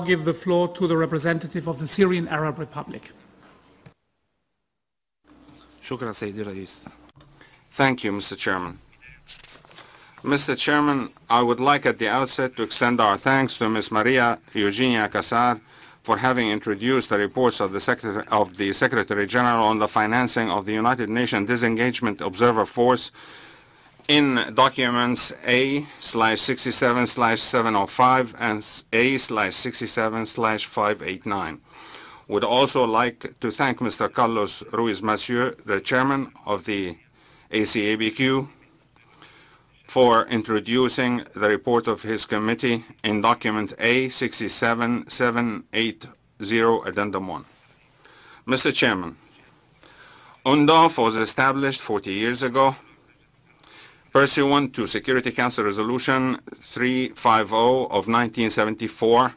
give the floor to the representative of the Syrian Arab Republic. Thank you, Mr. Chairman. Mr. Chairman, I would like at the outset to extend our thanks to Ms. Maria Eugenia Casar for having introduced the reports of the Secretary General on the financing of the United Nations Disengagement Observer Force in documents A/67/705 and A/67/589. Would also like to thank Mr. Carlos Ruiz Massieu, the chairman of the ACABQ, for introducing the report of his committee in document A/67780 Addendum 1. Mr. Chairman, UNDOF was established 40 years ago pursuant to Security Council Resolution 350 of 1974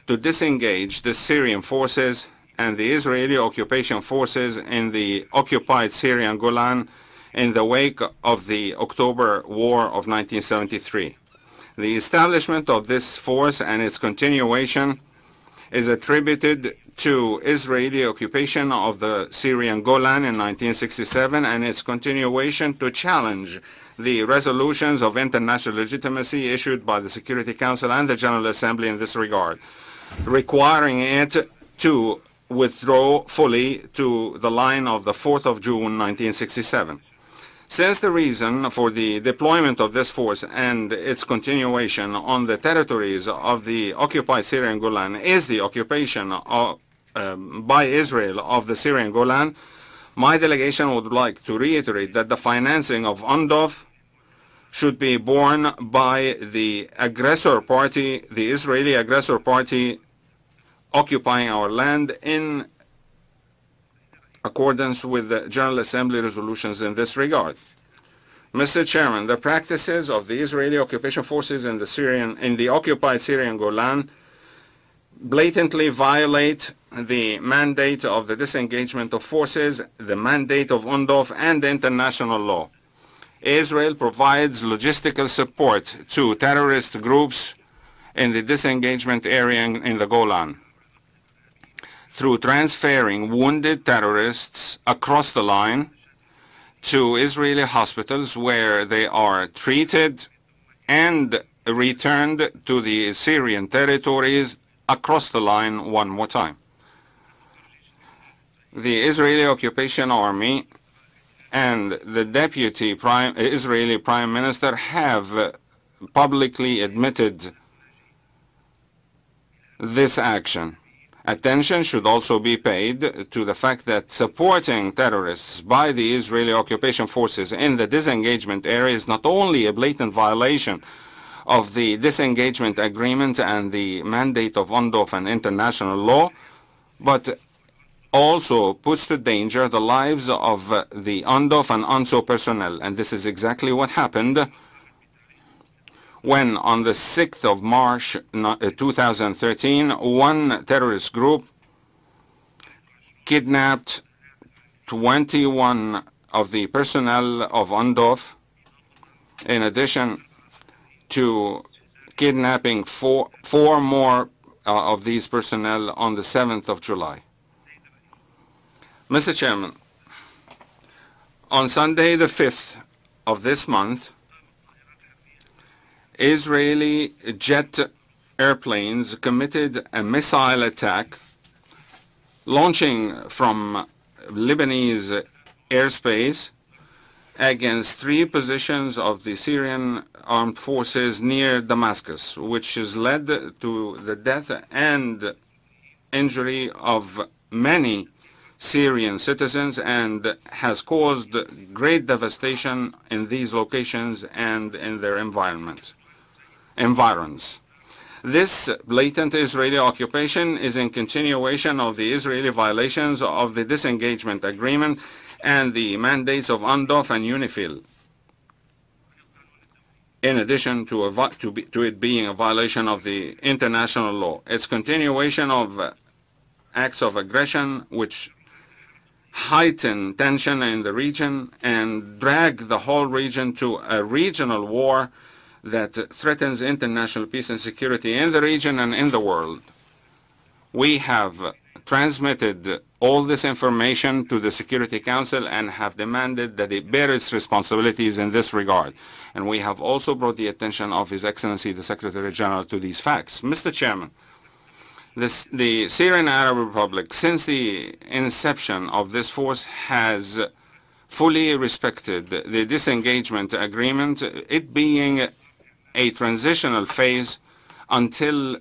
to disengage the Syrian forces and the Israeli occupation forces in the occupied Syrian Golan in the wake of the October War of 1973. The establishment of this force and its continuation is attributed to Israeli occupation of the Syrian Golan in 1967 and its continuation to challenge the resolutions of international legitimacy issued by the Security Council and the General Assembly in this regard, requiring it to withdraw fully to the line of the 4th of June 1967. Since the reason for the deployment of this force and its continuation on the territories of the occupied Syrian Golan is the occupation of, by Israel of the Syrian Golan, my delegation would like to reiterate that the financing of UNDOF should be borne by the aggressor party, the Israeli aggressor party occupying our land in accordance with the General Assembly resolutions in this regard. Mr. Chairman, the practices of the Israeli occupation forces in the occupied Syrian Golan blatantly violate the mandate of the disengagement of forces, the mandate of UNDOF, and international law. Israel provides logistical support to terrorist groups in the disengagement area in the Golan through transferring wounded terrorists across the line to Israeli hospitals where they are treated and returned to the Syrian territories across the line one more time. The Israeli occupation army and the deputy Israeli Prime Minister have publicly admitted this action. Attention should also be paid to the fact that supporting terrorists by the Israeli occupation forces in the disengagement area is not only a blatant violation of the disengagement agreement and the mandate of UNDOF and international law, but also puts to danger the lives of the UNDOF and UNSO personnel. And this is exactly what happened when on the 6th of March 2013, one terrorist group kidnapped 21 of the personnel of UNDOF, in addition to kidnapping four more of these personnel on the 7th of July. Mr. Chairman, on Sunday the 5th of this month, Israeli jet airplanes committed a missile attack launching from Lebanese airspace against 3 positions of the Syrian armed forces near Damascus, which has led to the death and injury of many Syrian citizens and has caused great devastation in these locations and in their environs. This blatant Israeli occupation is in continuation of the Israeli violations of the disengagement agreement and the mandates of UNDOF and UNIFIL, in addition to it being a violation of the international law. Its continuation of acts of aggression which heighten tension in the region and drag the whole region to a regional war that threatens international peace and security in the region and in the world. We have transmitted all this information to the Security Council and have demanded that it bear its responsibilities in this regard. And we have also brought the attention of His Excellency the Secretary General to these facts. Mr. Chairman, the Syrian Arab Republic, since the inception of this force, has fully respected the disengagement agreement, it being a transitional phase until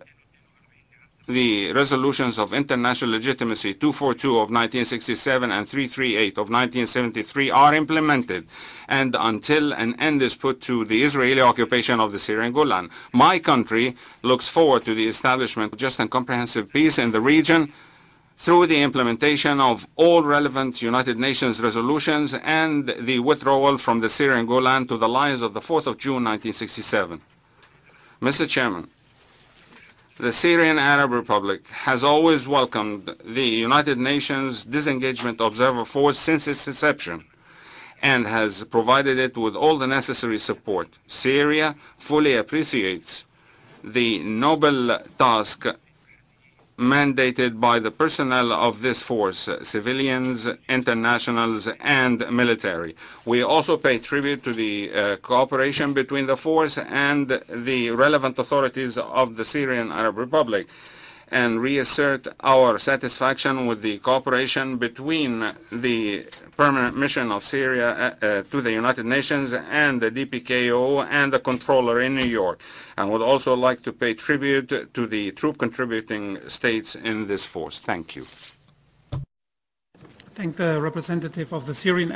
the resolutions of international legitimacy 242 of 1967 and 338 of 1973 are implemented, and until an end is put to the Israeli occupation of the Syrian Golan. My country looks forward to the establishment of just and comprehensive peace in the region through the implementation of all relevant United Nations resolutions and the withdrawal from the Syrian Golan to the lines of the 4th of June 1967. Mr. Chairman, the Syrian Arab Republic has always welcomed the United Nations Disengagement Observer Force since its inception and has provided it with all the necessary support. Syria fully appreciates the noble task mandated by the personnel of this force, civilians, internationals, and military. We also pay tribute to the cooperation between the force and the relevant authorities of the Syrian Arab Republic, and reassert our satisfaction with the cooperation between the permanent mission of Syria to the United Nations and the DPKO and the controller in New York, and would also like to pay tribute to the troop contributing states in this force. Thank you. Thank the representative of the Syrian